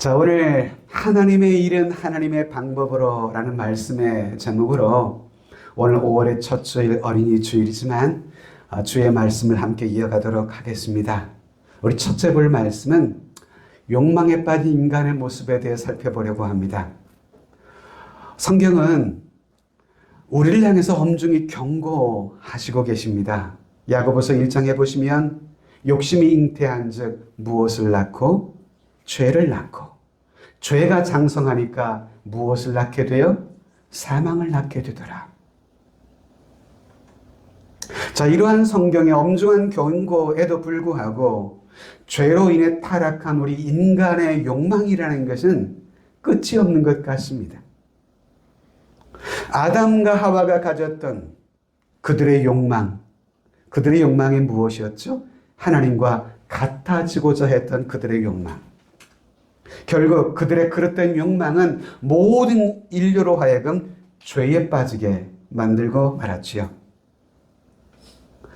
자, 오늘 하나님의 일은 하나님의 방법으로 라는 말씀의 제목으로 오늘 5월의 첫 주일 어린이 주일이지만 주의 말씀을 함께 이어가도록 하겠습니다. 우리 첫째 볼 말씀은 욕망에 빠진 인간의 모습에 대해 살펴보려고 합니다. 성경은 우리를 향해서 엄중히 경고하시고 계십니다. 야고보서 1장에 보시면 욕심이 잉태한 즉 무엇을 낳고 죄를 낳고 죄가 장성하니까 무엇을 낳게 되어 사망을 낳게 되더라. 자, 이러한 성경의 엄중한 경고에도 불구하고 죄로 인해 타락한 우리 인간의 욕망이라는 것은 끝이 없는 것 같습니다. 아담과 하와가 가졌던 그들의 욕망이 무엇이었죠? 하나님과 같아지고자 했던 그들의 욕망. 결국 그들의 그릇된 욕망은 모든 인류로 하여금 죄에 빠지게 만들고 말았지요.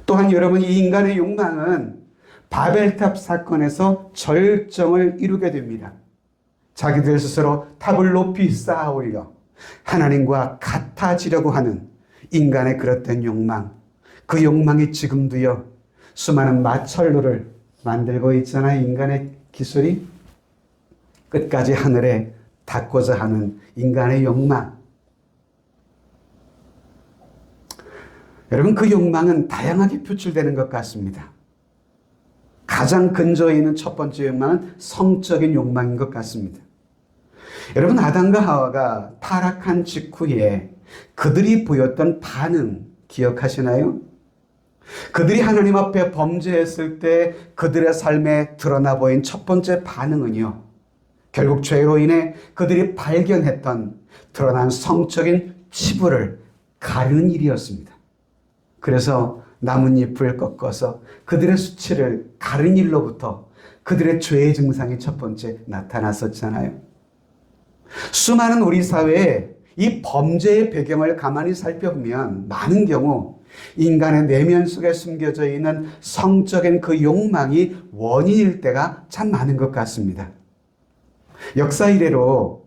또한 여러분, 이 인간의 욕망은 바벨탑 사건에서 절정을 이루게 됩니다. 자기들 스스로 탑을 높이 쌓아 올려 하나님과 같아지려고 하는 인간의 그릇된 욕망, 그 욕망이 지금도요 수많은 마철로를 만들고 있잖아요. 인간의 기술이 끝까지 하늘에 닿고자 하는 인간의 욕망. 여러분, 그 욕망은 다양하게 표출되는 것 같습니다. 가장 근저에 있는 첫 번째 욕망은 성적인 욕망인 것 같습니다. 여러분, 아담과 하와가 타락한 직후에 그들이 보였던 반응 기억하시나요? 그들이 하나님 앞에 범죄했을 때 그들의 삶에 드러나 보인 첫 번째 반응은요, 결국 죄로 인해 그들이 발견했던 드러난 성적인 치부를 가르는 일이었습니다. 그래서 나뭇잎을 꺾어서 그들의 수치를 가른 일로부터 그들의 죄의 증상이 첫 번째 나타났었잖아요. 수많은 우리 사회에 이 범죄의 배경을 가만히 살펴보면 많은 경우 인간의 내면 속에 숨겨져 있는 성적인 그 욕망이 원인일 때가 참 많은 것 같습니다. 역사 이래로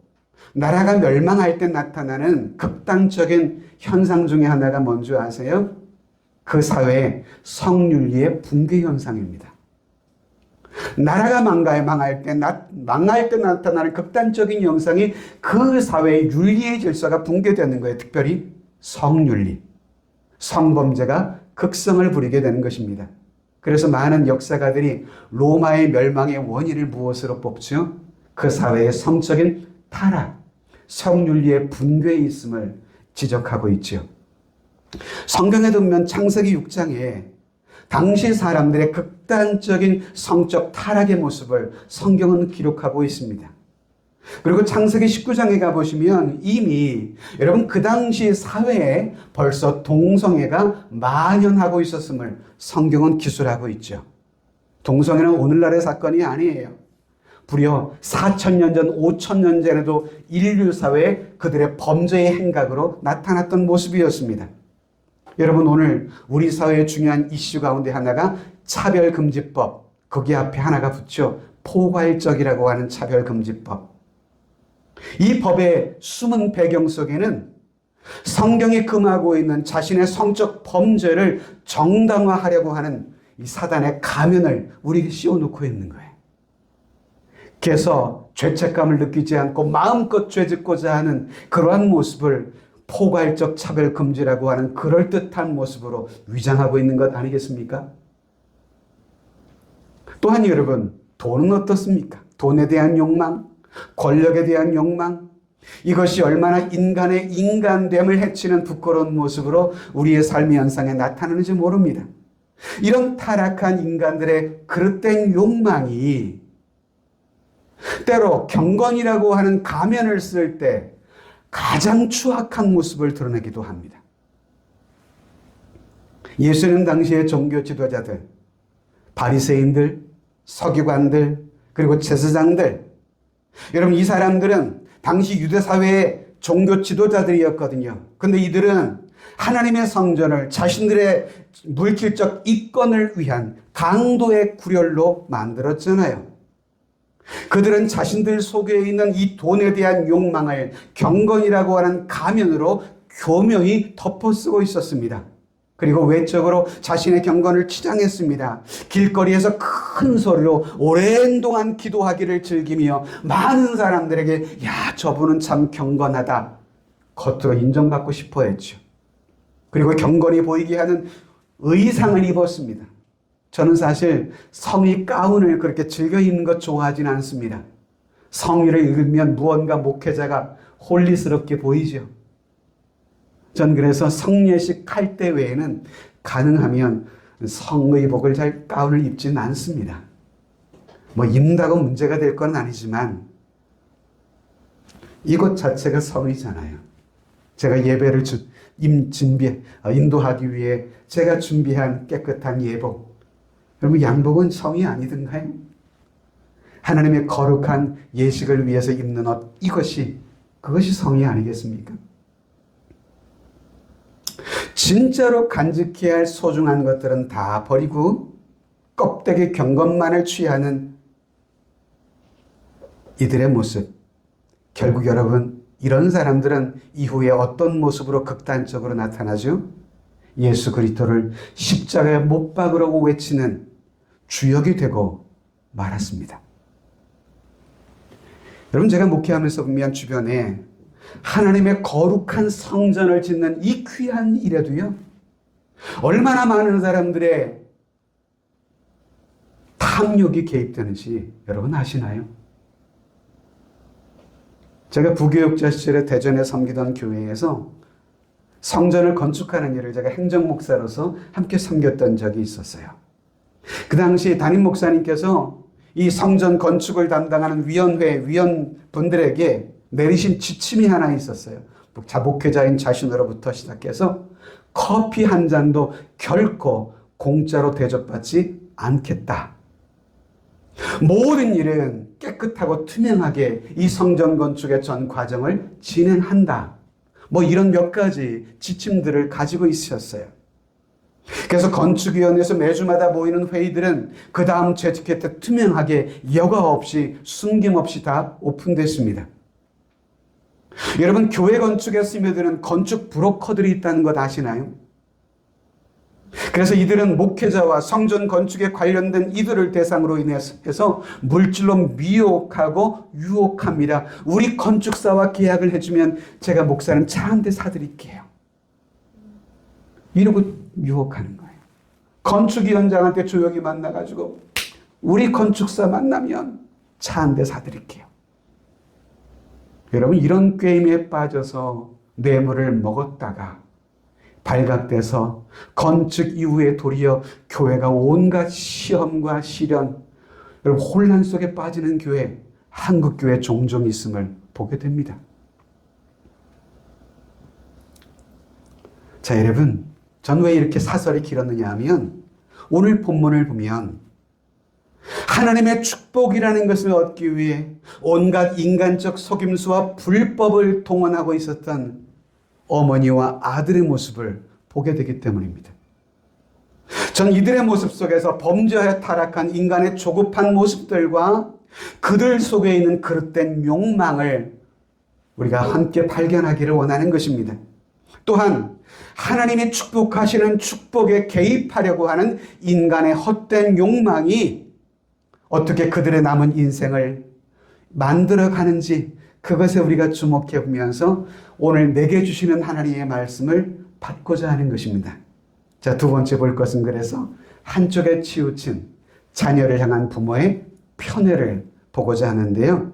나라가 멸망할 때 나타나는 극단적인 현상 중에 하나가 뭔지 아세요? 그 사회의 성윤리의 붕괴 현상입니다. 나라가 망할 때 나타나는 극단적인 현상이 그 사회의 윤리의 질서가 붕괴되는 거예요. 특별히 성윤리, 성범죄가 극성을 부리게 되는 것입니다. 그래서 많은 역사가들이 로마의 멸망의 원인을 무엇으로 뽑죠? 그 사회의 성적인 타락, 성윤리의 붕괴에 있음을 지적하고 있죠. 성경에 보면 창세기 6장에 당시 사람들의 극단적인 성적 타락의 모습을 성경은 기록하고 있습니다. 그리고 창세기 19장에 가보시면 이미 여러분 그 당시 사회에 벌써 동성애가 만연하고 있었음을 성경은 기술하고 있죠. 동성애는 오늘날의 사건이 아니에요. 무려 4,000년 전, 5,000년 전에도 인류 사회에 그들의 범죄의 행각으로 나타났던 모습이었습니다. 여러분, 오늘 우리 사회의 중요한 이슈 가운데 하나가 차별금지법, 거기 앞에 하나가 붙죠. 포괄적이라고 하는 차별금지법. 이 법의 숨은 배경 속에는 성경이 금하고 있는 자신의 성적 범죄를 정당화하려고 하는 이 사단의 가면을 우리에게 씌워놓고 있는 거예요. 그래서 죄책감을 느끼지 않고 마음껏 죄짓고자 하는 그러한 모습을 포괄적 차별금지라고 하는 그럴듯한 모습으로 위장하고 있는 것 아니겠습니까? 또한 여러분, 돈은 어떻습니까? 돈에 대한 욕망, 권력에 대한 욕망, 이것이 얼마나 인간의 인간됨을 해치는 부끄러운 모습으로 우리의 삶의 현상에 나타나는지 모릅니다. 이런 타락한 인간들의 그릇된 욕망이 때로 경건이라고 하는 가면을 쓸 때 가장 추악한 모습을 드러내기도 합니다. 예수님 당시의 종교 지도자들, 바리새인들, 서기관들, 그리고 제사장들, 여러분 이 사람들은 당시 유대 사회의 종교 지도자들이었거든요. 그런데 이들은 하나님의 성전을 자신들의 물질적 이권을 위한 강도의 구렬로 만들었잖아요. 그들은 자신들 속에 있는 이 돈에 대한 욕망을 경건이라고 하는 가면으로 교묘히 덮어쓰고 있었습니다. 그리고 외적으로 자신의 경건을 치장했습니다. 길거리에서 큰 소리로 오랜 동안 기도하기를 즐기며 많은 사람들에게 야, 저분은 참 경건하다, 겉으로 인정받고 싶어 했죠. 그리고 경건이 보이게 하는 의상을 입었습니다. 저는 사실 성의 가운을 그렇게 즐겨 입는 것 좋아하지는 않습니다. 성의를 입으면 무언가 목회자가 홀리스럽게 보이죠. 전 그래서 성례식 할 때 외에는 가능하면 성의복을 잘 가운을 입지는 않습니다. 뭐 입는다고 문제가 될 건 아니지만 이것 자체가 성의잖아요. 제가 예배를 인도하기 위해 제가 준비한 깨끗한 예복. 여러분, 양복은 성의 아니던가요? 하나님의 거룩한 예식을 위해서 입는 옷, 그것이 성의 아니겠습니까? 진짜로 간직해야 할 소중한 것들은 다 버리고 껍데기 경건만을 취하는 이들의 모습. 결국 여러분, 이런 사람들은 이후에 어떤 모습으로 극단적으로 나타나죠? 예수 그리스도를 십자가에 못 박으라고 외치는 주역이 되고 말았습니다. 여러분, 제가 목회하면서 보면 주변에 하나님의 거룩한 성전을 짓는 이 귀한 일에도요, 얼마나 많은 사람들의 탐욕이 개입되는지 여러분 아시나요? 제가 부교육자 시절에 대전에 섬기던 교회에서 성전을 건축하는 일을 제가 행정목사로서 함께 섬겼던 적이 있었어요. 그 당시 담임 목사님께서 이 성전 건축을 담당하는 위원분들에게 내리신 지침이 하나 있었어요. 목회자인 자신으로부터 시작해서 커피 한 잔도 결코 공짜로 대접받지 않겠다. 모든 일은 깨끗하고 투명하게 이 성전 건축의 전 과정을 진행한다. 뭐 이런 몇 가지 지침들을 가지고 있었어요. 그래서 건축위원회에서 매주마다 모이는 회의들은 그 다음 재직회 때 투명하게 여과 없이 숨김없이 다 오픈됐습니다. 여러분, 교회 건축에 스며드는 건축 브로커들이 있다는 것 아시나요? 그래서 이들은 목회자와 성전 건축에 관련된 이들을 대상으로 인해서 물질로 미혹하고 유혹합니다. 우리 건축사와 계약을 해주면 제가 목사님 차 한 대 사드릴게요. 이러고 유혹하는 거예요. 건축위원장한테 조용히 만나가지고 우리 건축사 만나면 차 한 대 사드릴게요. 여러분, 이런 게임에 빠져서 뇌물을 먹었다가 발각돼서 건축 이후에 도리어 교회가 온갖 시험과 시련, 여러분 혼란 속에 빠지는 교회, 한국교회 종종 있음을 보게 됩니다. 자, 여러분, 전 왜 이렇게 사설이 길었느냐 하면 오늘 본문을 보면 하나님의 축복이라는 것을 얻기 위해 온갖 인간적 속임수와 불법을 동원하고 있었던 어머니와 아들의 모습을 보게 되기 때문입니다. 전 이들의 모습 속에서 범죄에 타락한 인간의 조급한 모습들과 그들 속에 있는 그릇된 욕망을 우리가 함께 발견하기를 원하는 것입니다. 또한 하나님이 축복하시는 축복에 개입하려고 하는 인간의 헛된 욕망이 어떻게 그들의 남은 인생을 만들어가는지, 그것에 우리가 주목해 보면서 오늘 내게 주시는 하나님의 말씀을 받고자 하는 것입니다. 자, 두 번째 볼 것은 그래서 한쪽에 치우친 자녀를 향한 부모의 편애를 보고자 하는데요.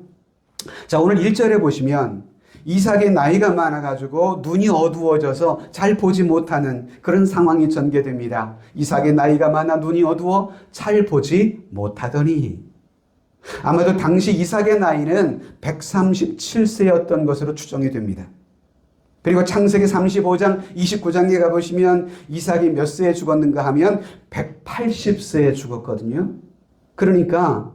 자, 오늘 1절에 보시면 이삭의 나이가 많아가지고 눈이 어두워져서 잘 보지 못하는 그런 상황이 전개됩니다. 이삭의 나이가 많아 눈이 어두워 잘 보지 못하더니, 아마도 당시 이삭의 나이는 137세였던 것으로 추정이 됩니다. 그리고 창세기 35장 29장에 가보시면 이삭이 몇 세에 죽었는가 하면 180세에 죽었거든요. 그러니까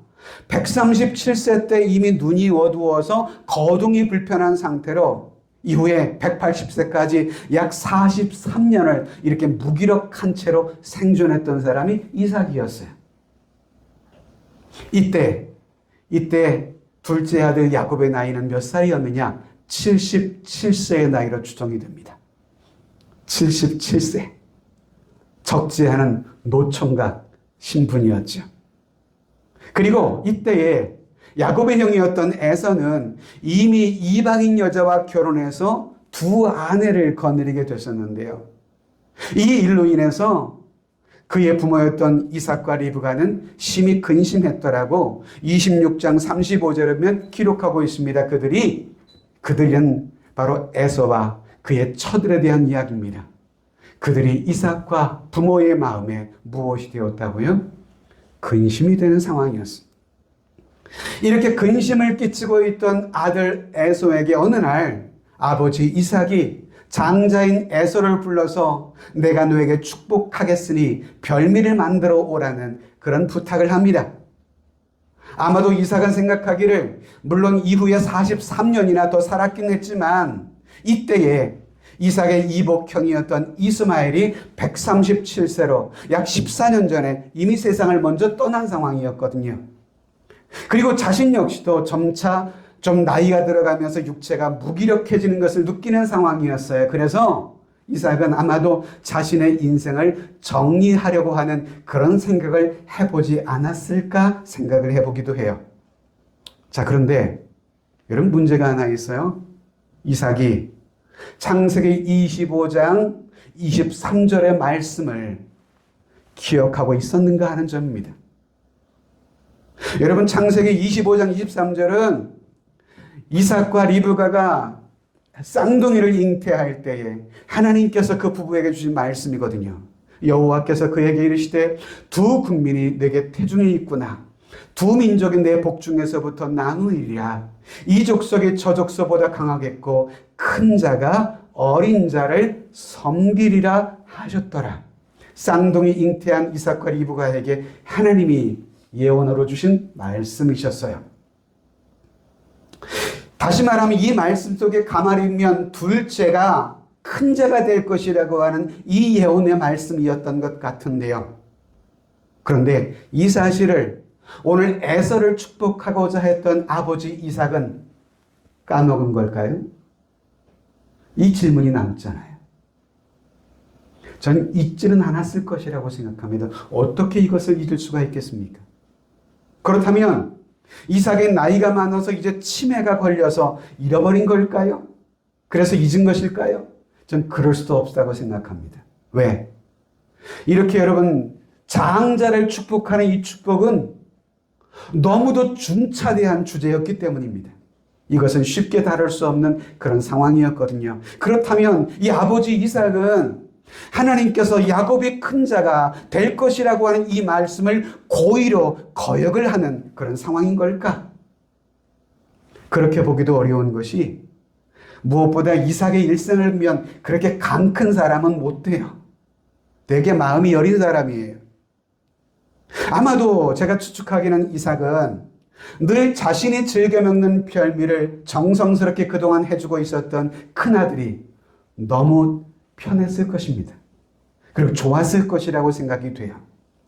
137세 때 이미 눈이 어두워서 거동이 불편한 상태로 이후에 180세까지 약 43년을 이렇게 무기력한 채로 생존했던 사람이 이삭이었어요. 이때 이때 둘째 아들 야곱의 나이는 몇 살이었느냐? 77세의 나이로 추정이 됩니다. 77세. 적지 않은 노총각 신분이었죠. 그리고 이때에 야곱의 형이었던 에서는 이미 이방인 여자와 결혼해서 두 아내를 거느리게 됐었는데요. 이 일로 인해서 그의 부모였던 이삭과 리브가는 심히 근심했더라고 26장 35절에 보면 기록하고 있습니다. 그들은 바로 에서와 그의 처들에 대한 이야기입니다. 그들이 이삭과 부모의 마음에 무엇이 되었다고요? 근심이 되는 상황이었습니다. 이렇게 근심을 끼치고 있던 아들 에서에게 어느 날 아버지 이삭이 장자인 에서를 불러서 내가 너에게 축복하겠으니 별미를 만들어 오라는 그런 부탁을 합니다. 아마도 이삭은 생각하기를 물론 이후에 43년이나 더 살았긴 했지만 이때에 이삭의 이복형이었던 이스마엘이 137세로 약 14년 전에 이미 세상을 먼저 떠난 상황이었거든요. 그리고 자신 역시도 점차 좀 나이가 들어가면서 육체가 무기력해지는 것을 느끼는 상황이었어요. 그래서 이삭은 아마도 자신의 인생을 정리하려고 하는 그런 생각을 해보지 않았을까 생각을 해보기도 해요. 자, 그런데 여러분 문제가 하나 있어요. 이삭이 창세기 25장 23절의 말씀을 기억하고 있었는가 하는 점입니다. 여러분 창세기 25장 23절은 이삭과 리브가가 쌍둥이를 잉태할 때에 하나님께서 그 부부에게 주신 말씀이거든요. 여호와께서 그에게 이르시되 두 국민이 내게 태중에 있구나. 두 민족이 내 복중에서부터 나누리라. 이 족속이 저 족속보다 강하겠고 큰 자가 어린 자를 섬기리라 하셨더라. 쌍둥이 잉태한 이삭과 리브가에게 하나님이 예언으로 주신 말씀이셨어요. 다시 말하면 이 말씀 속에 가만히면 둘째가 큰 자가 될 것이라고 하는 이 예언의 말씀이었던 것 같은데요. 그런데 이 사실을 오늘 에서를 축복하고자 했던 아버지 이삭은 까먹은 걸까요? 이 질문이 남잖아요. 저는 잊지는 않았을 것이라고 생각합니다. 어떻게 이것을 잊을 수가 있겠습니까? 그렇다면 이삭의 나이가 많아서 이제 치매가 걸려서 잃어버린 걸까요? 그래서 잊은 것일까요? 전 그럴 수도 없다고 생각합니다. 왜? 이렇게 여러분 장자를 축복하는 이 축복은 너무도 중차대한 주제였기 때문입니다. 이것은 쉽게 다룰 수 없는 그런 상황이었거든요. 그렇다면 이 아버지 이삭은 하나님께서 야곱이 큰 자가 될 것이라고 하는 이 말씀을 고의로 거역을 하는 그런 상황인 걸까? 그렇게 보기도 어려운 것이 무엇보다 이삭의 일생을 보면 그렇게 강 큰 사람은 못 돼요. 되게 마음이 여린 사람이에요. 아마도 제가 추측하기는 이삭은 늘 자신이 즐겨 먹는 별미를 정성스럽게 그동안 해주고 있었던 큰아들이 너무 편했을 것입니다. 그리고 좋았을 것이라고 생각이 돼요.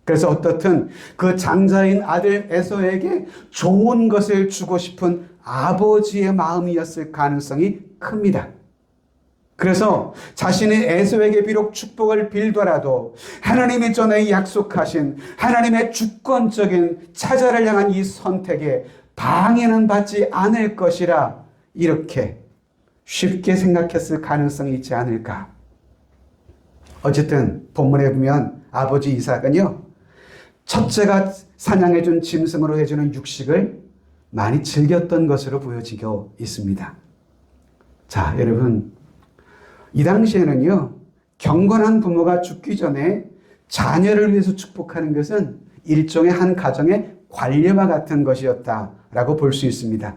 그래서 어떻든 그 장자인 아들 에서에게 좋은 것을 주고 싶은 아버지의 마음이었을 가능성이 큽니다. 그래서 자신의 에서에게 비록 축복을 빌더라도 하나님이 전에 약속하신 하나님의 주권적인 차자를 향한 이 선택에 방해는 받지 않을 것이라 이렇게 쉽게 생각했을 가능성이 있지 않을까. 어쨌든 본문에 보면 아버지 이삭은요, 첫째가 사냥해준 짐승으로 해주는 육식을 많이 즐겼던 것으로 보여지고 있습니다. 자, 여러분, 이 당시에는요, 경건한 부모가 죽기 전에 자녀를 위해서 축복하는 것은 일종의 한 가정의 관례와 같은 것이었다라고 볼 수 있습니다.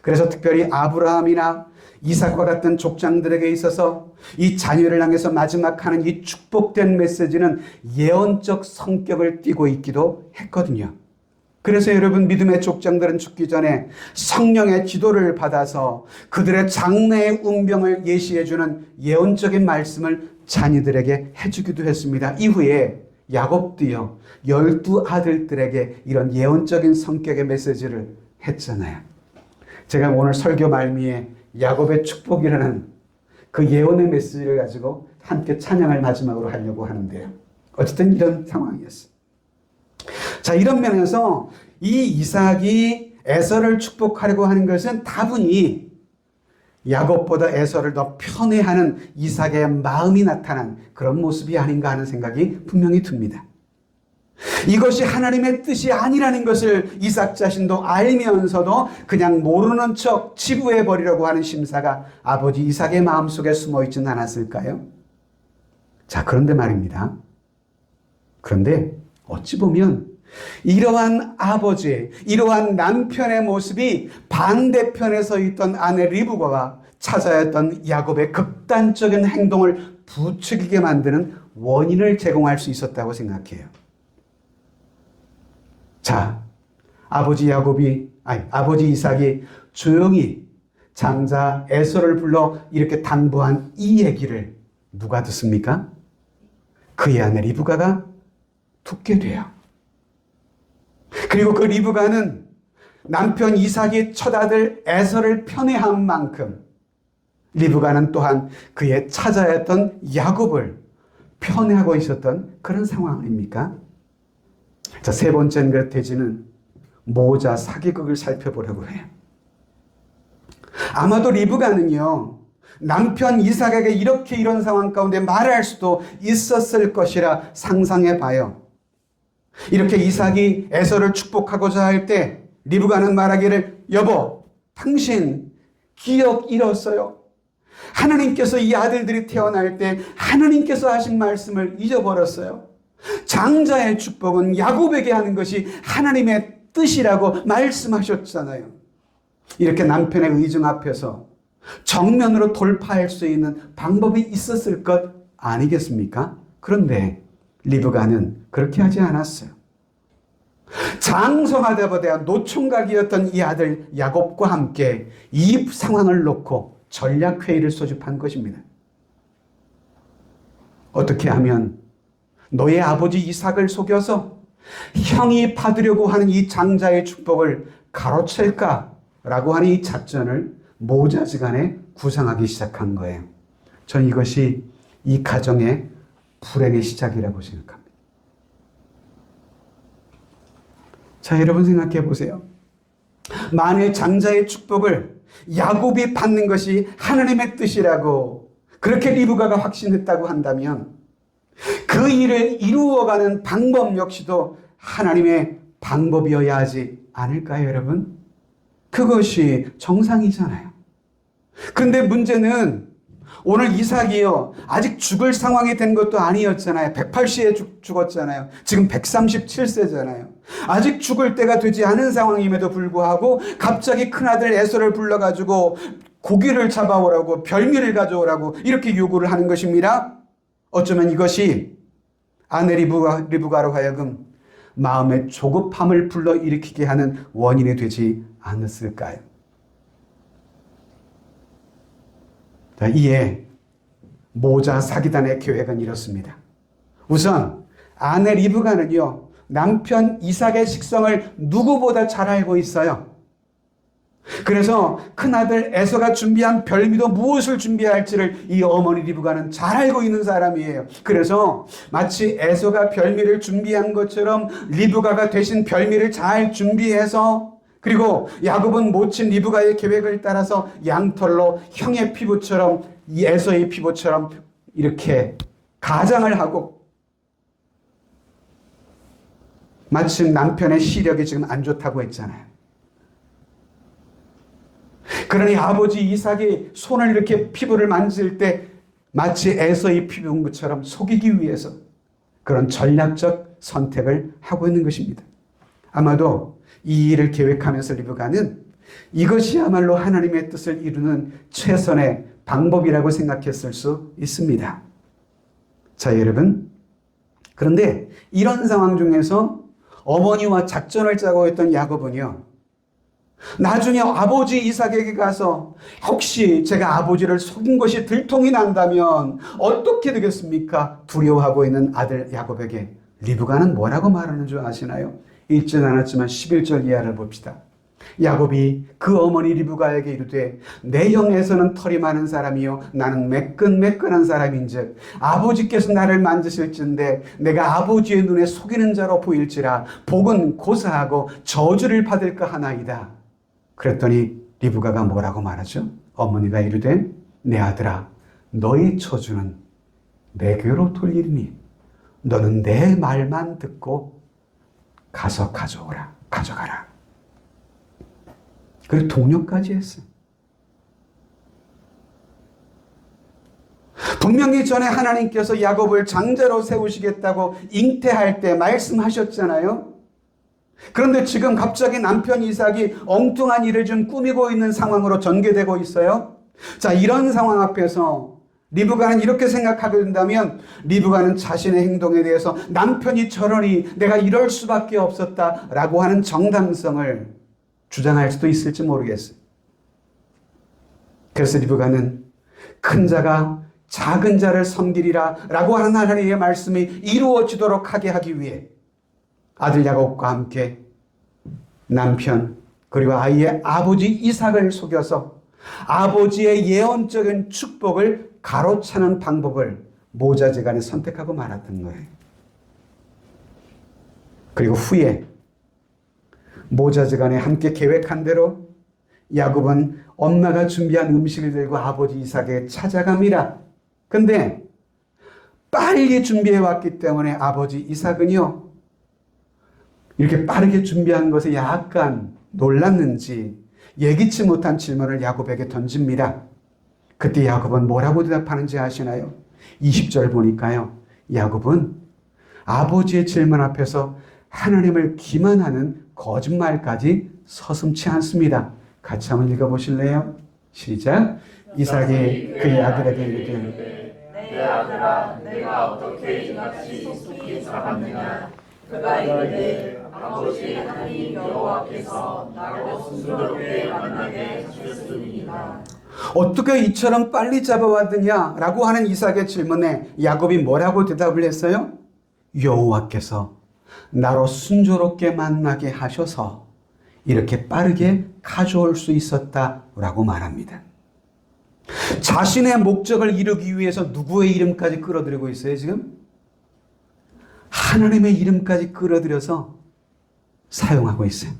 그래서 특별히 아브라함이나 이삭과 같은 족장들에게 있어서 이 자녀를 향해서 마지막 하는 이 축복된 메시지는 예언적 성격을 띠고 있기도 했거든요. 그래서 여러분 믿음의 족장들은 죽기 전에 성령의 기도를 받아서 그들의 장래의 운명을 예시해주는 예언적인 말씀을 자녀들에게 해주기도 했습니다. 이후에 야곱도요 12 아들들에게 이런 예언적인 성격의 메시지를 했잖아요. 제가 오늘 설교 말미에 야곱의 축복이라는 그 예언의 메시지를 가지고 함께 찬양을 마지막으로 하려고 하는데요. 어쨌든 이런 상황이었어요. 자, 이런 면에서 이 이삭이 에서를 축복하려고 하는 것은 다분히 야곱보다 에서를 더 편애하는 이삭의 마음이 나타난 그런 모습이 아닌가 하는 생각이 분명히 듭니다. 이것이 하나님의 뜻이 아니라는 것을 이삭 자신도 알면서도 그냥 모르는 척 치부해버리려고 하는 심사가 아버지 이삭의 마음속에 숨어있지는 않았을까요? 자, 그런데 말입니다. 그런데 어찌 보면 이러한 아버지, 이러한 남편의 모습이 반대편에 서 있던 아내 리브가가 찾아야 했던 야곱의 극단적인 행동을 부추기게 만드는 원인을 제공할 수 있었다고 생각해요. 자, 아버지 이삭이 조용히 장자 에서를 불러 이렇게 당부한 이 얘기를 누가 듣습니까? 그의 아내 리브가가 듣게 돼요. 그리고 그 리브가는 남편 이삭이 첫아들 에서를 편애한 만큼 리브가는 또한 그의 찾아야 했던 야곱을 편애하고 있었던 그런 상황 아닙니까? 자, 세 번째 그릇돼지는 모자 사기극을 살펴보려고 해요. 아마도 리브가는요, 남편 이삭에게 이렇게 이런 상황 가운데 말할 수도 있었을 것이라 상상해 봐요. 이렇게 이삭이 에서를 축복하고자 할 때 리브가는 말하기를, 여보, 당신 기억 잃었어요. 하나님께서 이 아들들이 태어날 때 하나님께서 하신 말씀을 잊어버렸어요. 장자의 축복은 야곱에게 하는 것이 하나님의 뜻이라고 말씀하셨잖아요. 이렇게 남편의 의증 앞에서 정면으로 돌파할 수 있는 방법이 있었을 것 아니겠습니까? 그런데 리브가는 그렇게 하지 않았어요. 장성하다보다 노총각이었던 이 아들 야곱과 함께 이 상황을 놓고 전략회의를 소집한 것입니다. 어떻게 하면 너의 아버지 이삭을 속여서 형이 받으려고 하는 이 장자의 축복을 가로챌까라고 하는 이 작전을 모자지간에 구상하기 시작한 거예요. 저는 이것이 이 가정의 불행의 시작이라고 생각합니다. 자, 여러분 생각해 보세요. 만일 장자의 축복을 야곱이 받는 것이 하나님의 뜻이라고 그렇게 리브가가 확신했다고 한다면 그 일을 이루어가는 방법 역시도 하나님의 방법이어야 하지 않을까요, 여러분? 그것이 정상이잖아요. 그런데 문제는 오늘 이삭이요, 아직 죽을 상황이 된 것도 아니었잖아요. 108세에 죽었잖아요. 지금 137세잖아요. 아직 죽을 때가 되지 않은 상황임에도 불구하고 갑자기 큰아들 에서를 불러가지고 고기를 잡아오라고, 별미를 가져오라고 이렇게 요구를 하는 것입니다. 어쩌면 이것이 아내 리브가로 하여금 마음의 조급함을 불러일으키게 하는 원인이 되지 않았을까요? 자, 이에 모자 사기단의 계획은 이렇습니다. 우선 아내 리브가는요, 남편 이삭의 식성을 누구보다 잘 알고 있어요. 그래서 큰아들 에서가 준비한 별미도 무엇을 준비해야 할지를 이 어머니 리브가는 잘 알고 있는 사람이에요. 그래서 마치 에서가 별미를 준비한 것처럼 리브가가 대신 별미를 잘 준비해서, 그리고 야곱은 모친 리브가의 계획을 따라서 양털로 형의 피부처럼, 이 에서의 피부처럼 이렇게 가장을 하고, 마침 남편의 시력이 지금 안 좋다고 했잖아요. 그러니 아버지 이삭이 손을 이렇게 피부를 만질 때 마치 에서의 피부인 것처럼 속이기 위해서 그런 전략적 선택을 하고 있는 것입니다. 아마도 이 일을 계획하면서 리브가는 이것이야말로 하나님의 뜻을 이루는 최선의 방법이라고 생각했을 수 있습니다. 자, 여러분, 그런데 이런 상황 중에서 어머니와 작전을 짜고 있던 야곱은요, 나중에 아버지 이삭에게 가서 혹시 제가 아버지를 속인 것이 들통이 난다면 어떻게 되겠습니까? 두려워하고 있는 아들 야곱에게 리브가는 뭐라고 말하는 줄 아시나요? 읽진 않았지만 11절 이하를 봅시다. 야곱이 그 어머니 리브가에게 이르되 내 형 에서는 털이 많은 사람이요 나는 매끈매끈한 사람인즉 아버지께서 나를 만지실진데 내가 아버지의 눈에 속이는 자로 보일지라 복은 고사하고 저주를 받을까 하나이다. 그랬더니 리브가가 뭐라고 말하죠? 어머니가 이르되 내 아들아 너의 처주는 내게로 돌리리니 너는 내 말만 듣고 가서 가져가라. 그리고 동료까지 했어요. 분명히 전에 하나님께서 야곱을 장자로 세우시겠다고 잉태할 때 말씀하셨잖아요. 그런데 지금 갑자기 남편 이삭이 엉뚱한 일을 좀 꾸미고 있는 상황으로 전개되고 있어요. 자, 이런 상황 앞에서 리브가는 이렇게 생각하게 된다면 리브가는 자신의 행동에 대해서 남편이 저러니 내가 이럴 수밖에 없었다라고 하는 정당성을 주장할 수도 있을지 모르겠어요. 그래서 리브가는 큰 자가 작은 자를 섬기리라 라고 하는 하나님의 말씀이 이루어지도록 하게 하기 위해 아들 야곱과 함께 남편 그리고 아이의 아버지 이삭을 속여서 아버지의 예언적인 축복을 가로차는 방법을 모자지간에 선택하고 말았던 거예요. 그리고 후에 모자지간에 함께 계획한 대로 야곱은 엄마가 준비한 음식을 들고 아버지 이삭에게 찾아갑니다. 근데 빨리 준비해 왔기 때문에 아버지 이삭은요, 이렇게 빠르게 준비한 것에 약간 놀랐는지 예기치 못한 질문을 야곱에게 던집니다. 그때 야곱은 뭐라고 대답하는지 아시나요? 20절 보니까요, 야곱은 아버지의 질문 앞에서 하나님을 기만하는 거짓말까지 서슴지 않습니다. 같이 한번 읽어보실래요? 시작. 이삭이 그의 아들에게 이르되 내 아들아 내가 어떻게 이같이 속히 살았느냐. 그가 이르되 아버지 하나님 여호와께서 나로 순조롭게 만나게 하셨음이니라. 어떻게 이처럼 빨리 잡아왔느냐 라고 하는 이삭의 질문에 야곱이 뭐라고 대답을 했어요? 여호와께서 나로 순조롭게 만나게 하셔서 이렇게 빠르게 가져올 수 있었다라고 말합니다. 자신의 목적을 이루기 위해서 누구의 이름까지 끌어들이고 있어요 지금? 하나님의 이름까지 끌어들여서 사용하고 있어요.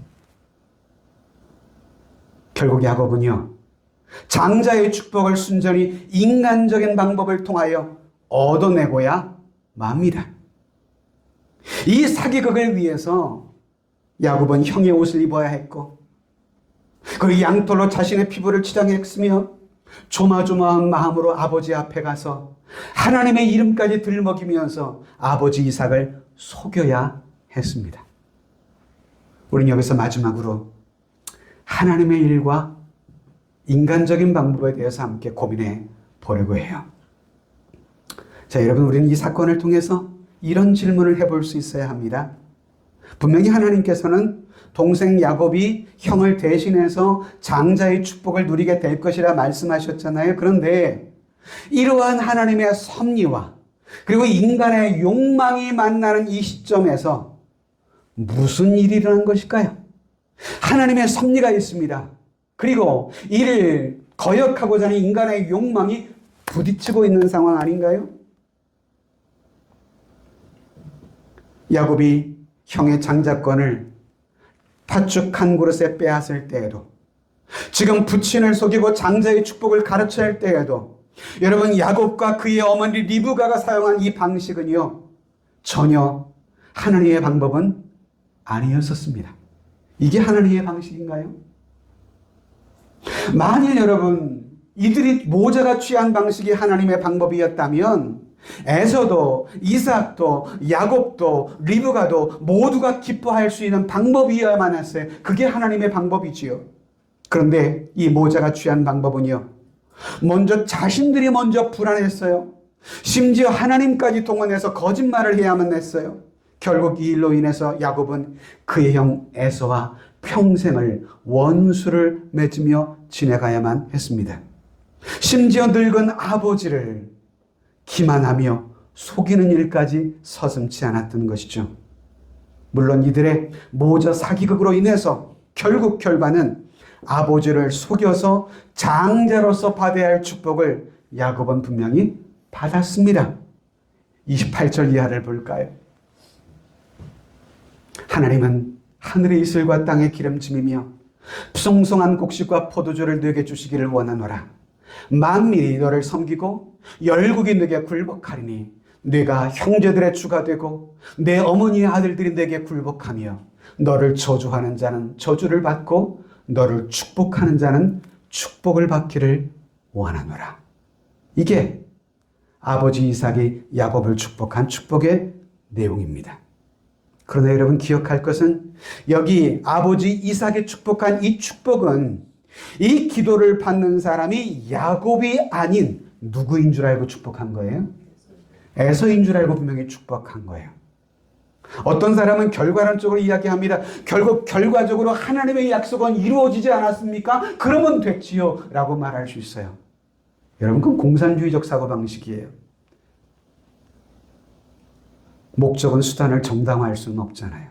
결국 야곱은요, 장자의 축복을 순전히 인간적인 방법을 통하여 얻어내고야 맙니다. 이 사기극을 위해서 야곱은 형의 옷을 입어야 했고, 그리고 양털로 자신의 피부를 치장했으며 조마조마한 마음으로 아버지 앞에 가서 하나님의 이름까지 들먹이면서 아버지 이삭을 속여야 했습니다. 우리는 여기서 마지막으로 하나님의 일과 인간적인 방법에 대해서 함께 고민해 보려고 해요. 자, 여러분, 우리는 이 사건을 통해서 이런 질문을 해볼 수 있어야 합니다. 분명히 하나님께서는 동생 야곱이 형을 대신해서 장자의 축복을 누리게 될 것이라 말씀하셨잖아요. 그런데 이러한 하나님의 섭리와 그리고 인간의 욕망이 만나는 이 시점에서 무슨 일이 일어난 것일까요? 하나님의 섭리가 있습니다. 그리고 이를 거역하고자 하는 인간의 욕망이 부딪히고 있는 상황 아닌가요? 야곱이 형의 장자권을 팥죽 한 그릇에 빼앗을 때에도, 지금 부친을 속이고 장자의 축복을 가르쳐야 할 때에도, 여러분, 야곱과 그의 어머니 리브가가 사용한 이 방식은요, 전혀 하나님의 방법은 아니었었습니다. 이게 하나님의 방식인가요? 만일 여러분, 이들이 모자가 취한 방식이 하나님의 방법이었다면 에서도 이삭도 야곱도 리브가도 모두가 기뻐할 수 있는 방법이어야만 했어요. 그게 하나님의 방법이지요. 그런데 이 모자가 취한 방법은요, 자신들이 먼저 불안했어요. 심지어 하나님까지 동원해서 거짓말을 해야만 했어요. 결국 이 일로 인해서 야곱은 그의 형 에서와 평생을 원수를 맺으며 지내가야만 했습니다. 심지어 늙은 아버지를 기만하며 속이는 일까지 서슴지 않았던 것이죠. 물론 이들의 모자 사기극으로 인해서 결국 결과는 아버지를 속여서 장자로서 받아야 할 축복을 야곱은 분명히 받았습니다. 28절 이하를 볼까요? 하나님은 하늘의 이슬과 땅의 기름짐이며 풍성한 곡식과 포도주를 네게 주시기를 원하노라. 만민이 너를 섬기고 열국이 네게 굴복하리니 네가 형제들의 주가 되고 내 어머니의 아들들이 네게 굴복하며 너를 저주하는 자는 저주를 받고 너를 축복하는 자는 축복을 받기를 원하노라. 이게 아버지 이삭이 야곱을 축복한 축복의 내용입니다. 그러나 여러분 기억할 것은 여기 아버지 이삭이 축복한 이 축복은 이 기도를 받는 사람이 야곱이 아닌 누구인 줄 알고 축복한 거예요? 에서인 줄 알고 분명히 축복한 거예요. 어떤 사람은 결과론적으로 이야기합니다. 결국 결과적으로 하나님의 약속은 이루어지지 않았습니까? 그러면 됐지요 라고 말할 수 있어요. 여러분 그건 공산주의적 사고방식이에요. 목적은 수단을 정당화할 수는 없잖아요.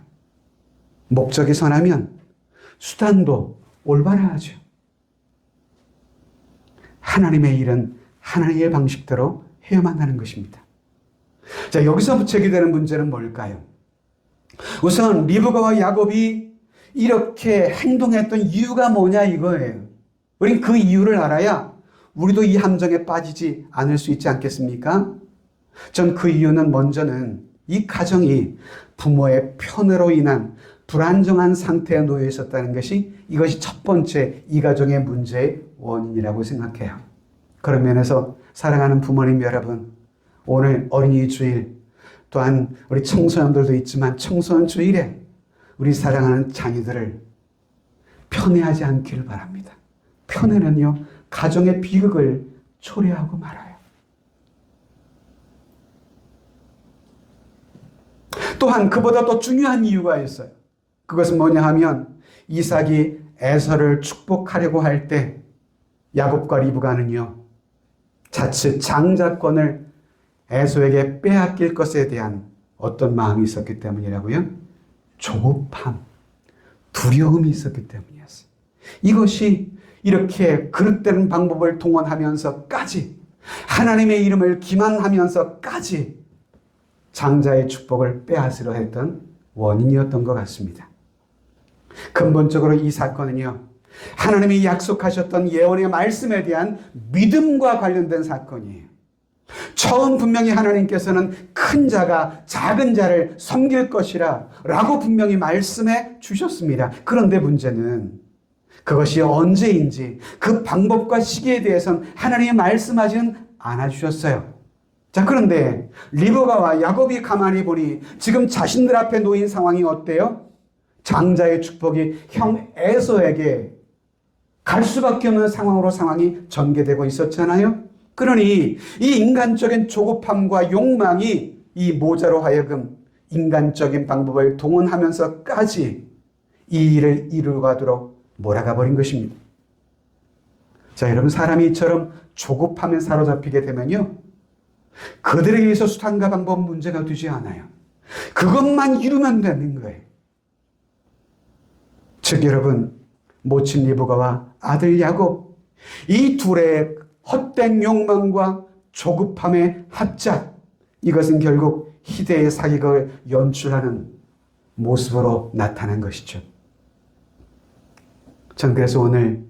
목적이 선하면 수단도 올바라하죠. 하나님의 일은 하나님의 방식대로 해야만 하는 것입니다. 자, 여기서 제기되는 문제는 뭘까요? 우선 리브가와 야곱이 이렇게 행동했던 이유가 뭐냐 이거예요. 우린 그 이유를 알아야 우리도 이 함정에 빠지지 않을 수 있지 않겠습니까? 전 그 이유는 먼저는 이 가정이 부모의 편애로 인한 불안정한 상태에 놓여 있었다는 것이 이것이 첫 번째 이 가정의 문제의 원인이라고 생각해요. 그런 면에서 사랑하는 부모님 여러분, 오늘 어린이 주일 또한 우리 청소년들도 있지만 청소년 주일에 우리 사랑하는 자녀들을 편애하지 않기를 바랍니다. 편애는요 가정의 비극을 초래하고 말아요. 또한 그보다 더 중요한 이유가 있어요. 그것은 뭐냐 하면 이삭이 에서를 축복하려고 할 때 야곱과 리브가는요 자칫 장자권을 에서에게 빼앗길 것에 대한 어떤 마음이 있었기 때문이라고요? 조급함, 두려움이 있었기 때문이었어요. 이것이 이렇게 그릇되는 방법을 동원하면서까지 하나님의 이름을 기만하면서까지 장자의 축복을 빼앗으려 했던 원인이었던 것 같습니다. 근본적으로 이 사건은요, 하나님이 약속하셨던 예언의 말씀에 대한 믿음과 관련된 사건이에요. 처음 분명히 하나님께서는 큰 자가 작은 자를 섬길 것이라 라고 분명히 말씀해 주셨습니다. 그런데 문제는 그것이 언제인지 그 방법과 시기에 대해서는 하나님이 말씀하지는 않아 주셨어요. 자, 그런데 리브가와 야곱이 가만히 보니 지금 자신들 앞에 놓인 상황이 어때요? 장자의 축복이 형 에서에게 갈 수밖에 없는 상황이 전개되고 있었잖아요. 그러니 이 인간적인 조급함과 욕망이 이 모자로 하여금 인간적인 방법을 동원하면서까지 이 일을 이루가도록 몰아가 버린 것입니다. 자, 여러분 사람이 이처럼 조급함에 사로잡히게 되면요 그들에게 의해서 수단과 방법 문제가 되지 않아요. 그것만 이루면 되는 거예요. 즉 여러분 모친 리브가와 아들 야곱 이 둘의 헛된 욕망과 조급함의 합작, 이것은 결국 희대의 사기극을 연출하는 모습으로 나타난 것이죠. 전 그래서 오늘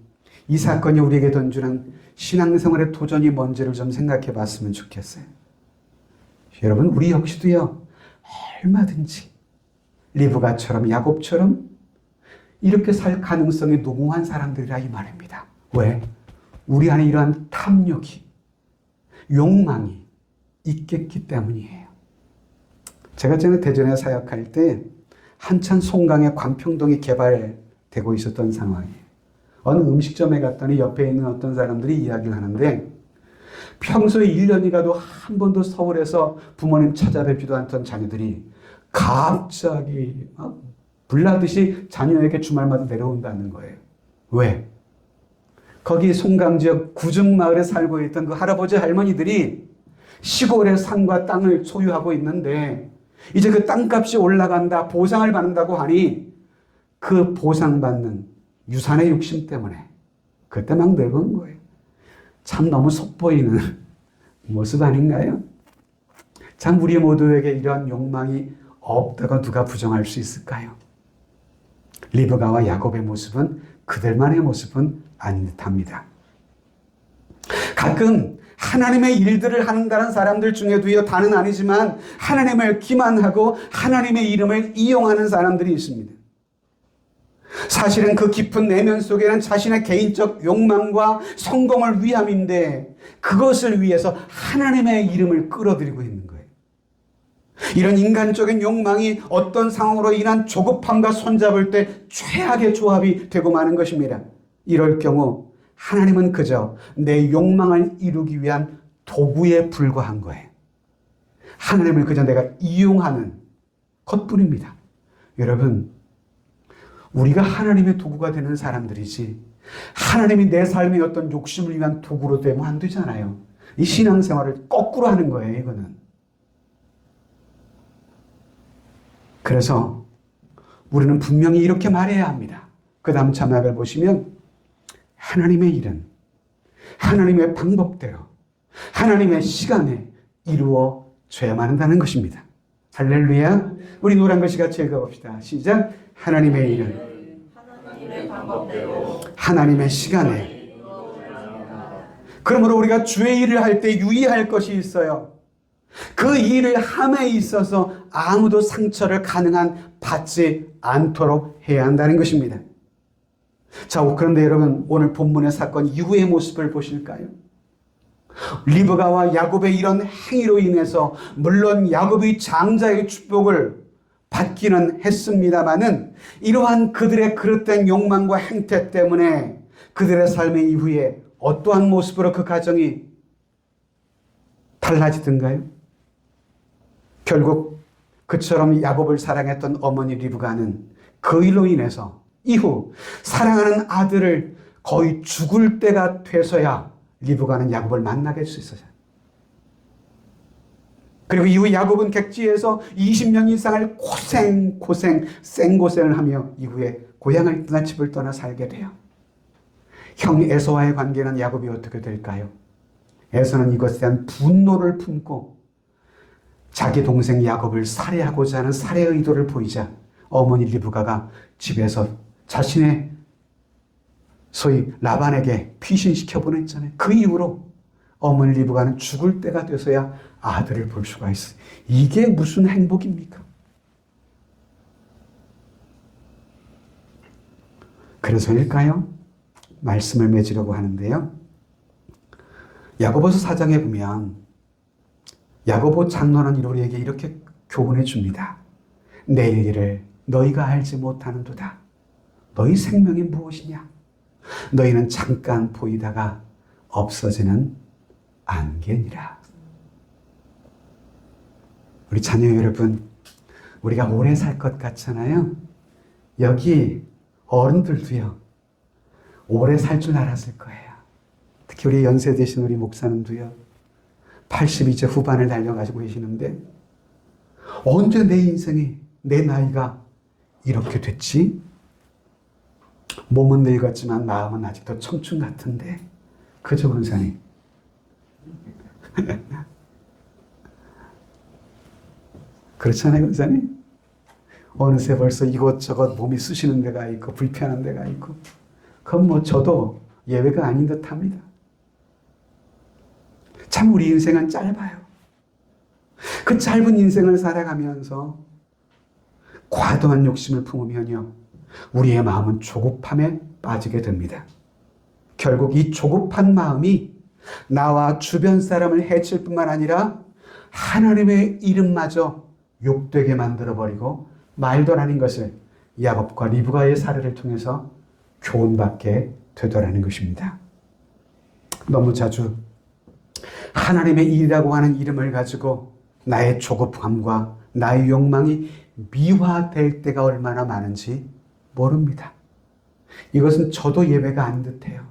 이 사건이 우리에게 던지는 신앙생활의 도전이 뭔지를 좀 생각해 봤으면 좋겠어요. 여러분 우리 역시도요 얼마든지 리브가처럼 야곱처럼 이렇게 살 가능성이 농후한 사람들이라 이 말입니다. 왜? 우리 안에 이러한 탐욕이, 욕망이 있겠기 때문이에요. 제가 전에 대전에 사역할 때 한참 송강의 관평동이 개발되고 있었던 상황이에요. 어느 음식점에 갔더니 옆에 있는 어떤 사람들이 이야기를 하는데 평소에 1년이 가도 한 번도 서울에서 부모님 찾아뵙지도 않던 자녀들이 갑자기 불나듯이 자녀에게 주말마다 내려온다는 거예요. 왜? 거기 송강 지역 구중마을에 살고 있던 그 할아버지 할머니들이 시골의 산과 땅을 소유하고 있는데 이제 그 땅값이 올라간다, 보상을 받는다고 하니 그 보상받는 유산의 욕심 때문에 그때 막 늙은 거예요. 참 너무 속보이는 모습 아닌가요? 참 우리 모두에게 이런 욕망이 없다고 누가 부정할 수 있을까요? 리브가와 야곱의 모습은 그들만의 모습은 아닌 듯합니다. 가끔 하나님의 일들을 한다는 사람들 중에도요, 다는 아니지만 하나님을 기만하고 하나님의 이름을 이용하는 사람들이 있습니다. 사실은 그 깊은 내면 속에는 자신의 개인적 욕망과 성공을 위함인데 그것을 위해서 하나님의 이름을 끌어들이고 있는 거예요. 이런 인간적인 욕망이 어떤 상황으로 인한 조급함과 손잡을 때 최악의 조합이 되고 마는 것입니다. 이럴 경우 하나님은 그저 내 욕망을 이루기 위한 도구에 불과한 거예요. 하나님을 그저 내가 이용하는 것뿐입니다. 여러분, 우리가 하나님의 도구가 되는 사람들이지 하나님이 내 삶의 어떤 욕심을 위한 도구로 되면 안 되잖아요. 이 신앙생활을 거꾸로 하는 거예요, 이거는. 그래서 우리는 분명히 이렇게 말해야 합니다. 그 다음 자막을 보시면 하나님의 일은 하나님의 방법대로 하나님의 시간에 이루어져야만 한다는 것입니다. 할렐루야. 우리 노란 글씨 같이 읽어봅시다. 시작. 하나님의 일은 하나님의 방법대로 하나님의 시간에. 그러므로 우리가 주의 일을 할 때 유의할 것이 있어요. 그 일을 함에 있어서 아무도 상처를 가능한 받지 않도록 해야 한다는 것입니다. 자, 그런데 여러분, 오늘 본문의 사건 이후의 모습을 보실까요? 리브가와 야곱의 이런 행위로 인해서 물론 야곱이 장자의 축복을 받기는 했습니다마는 이러한 그들의 그릇된 욕망과 행태 때문에 그들의 삶의 이후에 어떠한 모습으로 그 가정이 달라지던가요? 결국 그처럼 야곱을 사랑했던 어머니 리브가는 그 일로 인해서 이후 사랑하는 아들을 거의 죽을 때가 돼서야 리브가는 야곱을 만나게 할 수 있어요. 그리고 이후 야곱은 객지에서 20년 이상을 생고생을 하며 이후에 고향을 떠나 집을 떠나 살게 돼요. 형 에서와의 관계는 야곱이 어떻게 될까요? 에서는 이것에 대한 분노를 품고 자기 동생 야곱을 살해하고자 하는 살해 의도를 보이자 어머니 리브가가 집에서 자신의 소위 라반에게 피신시켜 보냈잖아요. 그 이후로 어머니 리브가는 죽을 때가 돼서야 아들을 볼 수가 있어요. 이게 무슨 행복입니까? 그래서일까요? 말씀을 맺으려고 하는데요. 야고보서 4장에 보면 야고보 장로는 우리에게 이렇게 교훈해 줍니다. 내일 일을 너희가 알지 못하는도다. 너희 생명이 무엇이냐? 너희는 잠깐 보이다가 없어지는 안개니라. 우리 자녀 여러분, 우리가 오래 살 것 같잖아요. 여기 어른들도요, 오래 살 줄 알았을 거예요. 특히 우리 연세 되신 우리 목사님도요, 80 후반을 달려가지고 계시는데 언제 내 인생이, 내 나이가 이렇게 됐지? 몸은 늙었지만 마음은 아직도 청춘 같은데. 그죠, 권사님? 그렇잖아요, 권사님? 어느새 벌써 이것저것 몸이 쑤시는 데가 있고 불편한 데가 있고. 그건 뭐 저도 예외가 아닌 듯 합니다. 참 우리 인생은 짧아요. 그 짧은 인생을 살아가면서 과도한 욕심을 품으면요, 우리의 마음은 조급함에 빠지게 됩니다. 결국 이 조급한 마음이 나와 주변 사람을 해칠 뿐만 아니라 하나님의 이름마저 욕되게 만들어버리고 말도 아닌 것을 야곱과 리브가의 사례를 통해서 교훈받게 되더라는 것입니다. 너무 자주 하나님의 일이라고 하는 이름을 가지고 나의 조급함과 나의 욕망이 미화될 때가 얼마나 많은지 모릅니다. 이것은 저도 예외가 아닌 듯해요.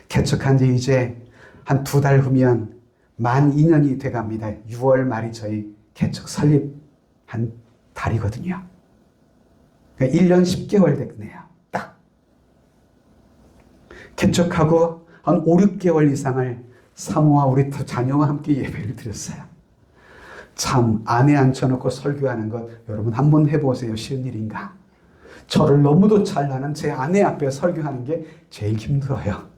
개척한 지 이제 한 2달 후면 만 2년이 돼갑니다. 6월 말이 저희 개척 설립한 달이거든요. 그러니까 1년 10개월 됐네요. 딱. 개척하고 한 5, 6개월 이상을 사모와 우리 자녀와 함께 예배를 드렸어요. 참 안에 앉혀놓고 설교하는 것 여러분 한번 해보세요. 쉬운 일인가? 저를 너무도 잘 나는 제 아내 앞에 설교하는 게 제일 힘들어요.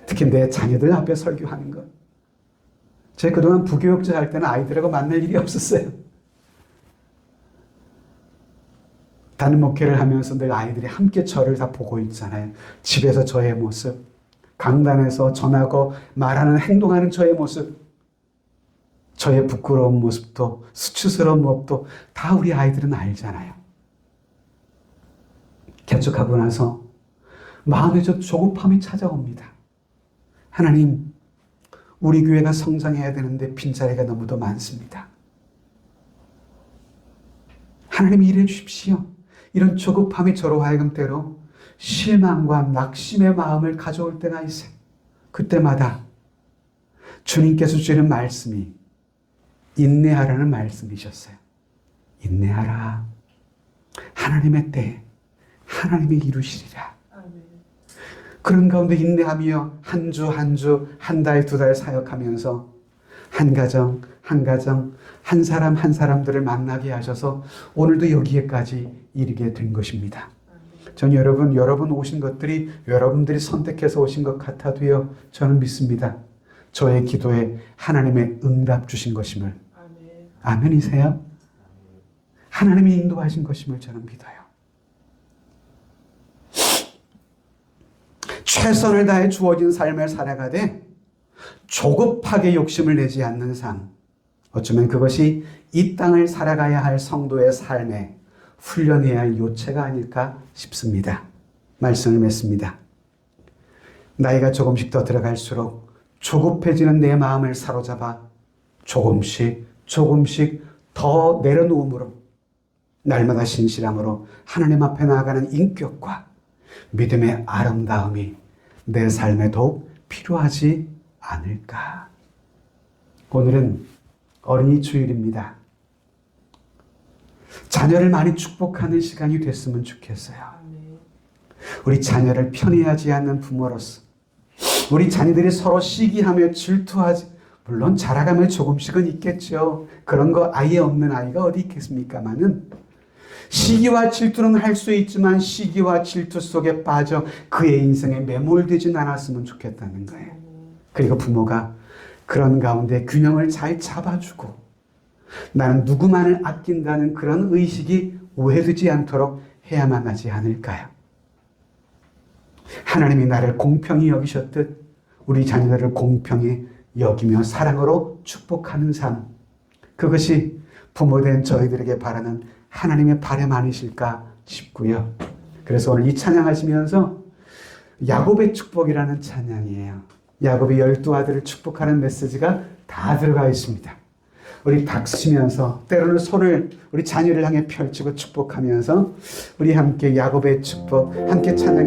특히 내 자녀들 앞에 설교하는 것. 제가 그동안 부교육자 할 때는 아이들하고 만날 일이 없었어요. 단임 목회를 하면서 늘 아이들이 함께 저를 다 보고 있잖아요. 집에서 저의 모습, 강단에서 전하고 말하는 행동하는 저의 모습, 저의 부끄러운 모습도 수치스러운 모습도 다 우리 아이들은 알잖아요. 개척하고 나서 마음에 저 조급함이 찾아옵니다. 하나님, 우리 교회가 성장해야 되는데 빈자리가 너무도 많습니다. 하나님 일해 주십시오. 이런 조급함이 저로 하여금 때로 실망과 낙심의 마음을 가져올 때가 있어요. 그때마다 주님께서 주시는 말씀이 인내하라는 말씀이셨어요. 인내하라. 하나님의 때에 하나님이 이루시리라. 그런 가운데 인내하며 한 주 한 주, 한 달, 두 달 사역하면서 한 가정, 한 사람, 한 사람들을 만나게 하셔서 오늘도 여기에까지 이르게 된 것입니다. 전 여러분 오신 것들이 여러분들이 선택해서 오신 것 같아도요, 저는 믿습니다. 저의 기도에 하나님의 응답 주신 것임을. 아멘이세요? 하나님이 인도하신 것임을 저는 믿어요. 최선을 다해 주어진 삶을 살아가되 조급하게 욕심을 내지 않는 삶, 어쩌면 그것이 이 땅을 살아가야 할 성도의 삶에 훈련해야 할 요체가 아닐까 싶습니다. 말씀을 맺습니다. 나이가 조금씩 더 들어갈수록 조급해지는 내 마음을 사로잡아 조금씩 더 내려놓음으로 날마다 신실함으로 하나님 앞에 나아가는 인격과 믿음의 아름다움이 내 삶에 더욱 필요하지 않을까. 오늘은 어린이 주일입니다. 자녀를 많이 축복하는 시간이 됐으면 좋겠어요. 우리 자녀를 편애하지 않는 부모로서 우리 자녀들이 서로 시기하며 질투하지, 물론 자라가며 조금씩은 있겠죠. 그런 거 아예 없는 아이가 어디 있겠습니까마는 시기와 질투는 할 수 있지만 시기와 질투 속에 빠져 그의 인생에 매몰되진 않았으면 좋겠다는 거예요. 그리고 부모가 그런 가운데 균형을 잘 잡아주고 나는 누구만을 아낀다는 그런 의식이 오해되지 않도록 해야만 하지 않을까요? 하나님이 나를 공평히 여기셨듯 우리 자녀들을 공평히 여기며 사랑으로 축복하는 삶, 그것이 부모된 저희들에게 바라는 하나님의 바람 아니실까 싶고요. 그래서 오늘 이 찬양하시면서 야곱의 축복이라는 찬양이에요. 야곱이 12아들을 축복하는 메시지가 다 들어가 있습니다. 우리 박수치면서 때로는 손을 우리 자녀를 향해 펼치고 축복하면서 우리 함께 야곱의 축복 함께 찬양